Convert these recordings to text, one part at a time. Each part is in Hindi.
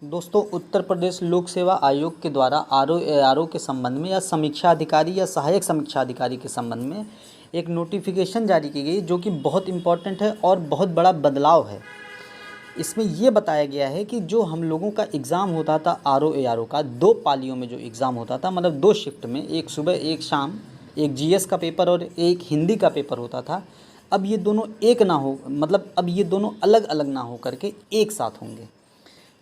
दोस्तों, उत्तर प्रदेश लोक सेवा आयोग के द्वारा आरओ के संबंध में या समीक्षा अधिकारी या सहायक समीक्षा अधिकारी के संबंध में एक नोटिफिकेशन जारी की गई जो कि बहुत इम्पॉर्टेंट है और बहुत बड़ा बदलाव है। इसमें ये बताया गया है कि जो हम लोगों का एग्ज़ाम होता था आरओ का 2 पालियों में जो एग्ज़ाम होता था, मतलब 2 शिफ्ट में, एक सुबह एक शाम, एक जीएस का पेपर और एक हिंदी का पेपर होता था। अब ये दोनों एक ना हो, मतलब अब ये दोनों अलग अलग ना हो करके एक साथ होंगे।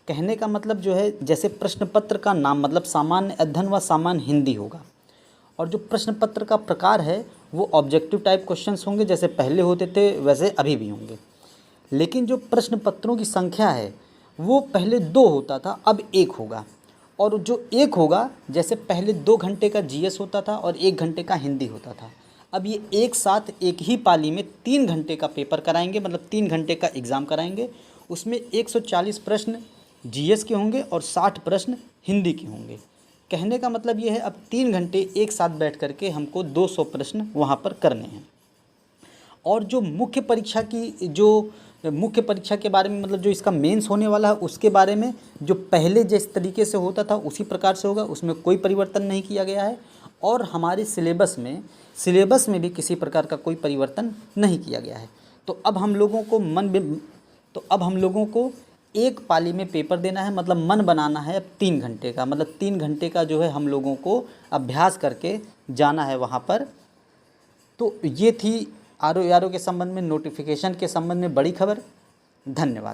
कहने का मतलब जो है, जैसे प्रश्न पत्र का नाम मतलब सामान्य अध्ययन व सामान्य हिंदी होगा, और जो प्रश्न पत्र का प्रकार है वो ऑब्जेक्टिव टाइप क्वेश्चंस होंगे, जैसे पहले होते थे वैसे अभी भी होंगे। लेकिन जो प्रश्न पत्रों की संख्या है वो पहले 2 होता था, अब 1 होगा। और जो 1 होगा, जैसे पहले 2 घंटे का जीएस होता था और 1 घंटे का हिंदी होता था, अब ये एक साथ एक ही पाली में 3 घंटे का पेपर कराएंगे, मतलब 3 घंटे का एग्ज़ाम कराएंगे। उसमें 140 प्रश्न जीएस के होंगे और 60 प्रश्न हिंदी के होंगे। कहने का मतलब ये है, अब 3 घंटे एक साथ बैठ करके हमको 200 प्रश्न वहाँ पर करने हैं। और जो मुख्य परीक्षा के बारे में, मतलब जो इसका मेंस होने वाला है उसके बारे में, जो पहले जिस तरीके से होता था उसी प्रकार से होगा, उसमें कोई परिवर्तन नहीं किया गया है। और हमारे सिलेबस में भी किसी प्रकार का कोई परिवर्तन नहीं किया गया है। तो अब हम लोगों को एक पाली में पेपर देना है, मतलब मन बनाना है अब 3 घंटे का, मतलब 3 घंटे का जो है हम लोगों को अभ्यास करके जाना है वहाँ पर। तो ये थी आरओ के संबंध में, नोटिफिकेशन के संबंध में बड़ी खबर। धन्यवाद।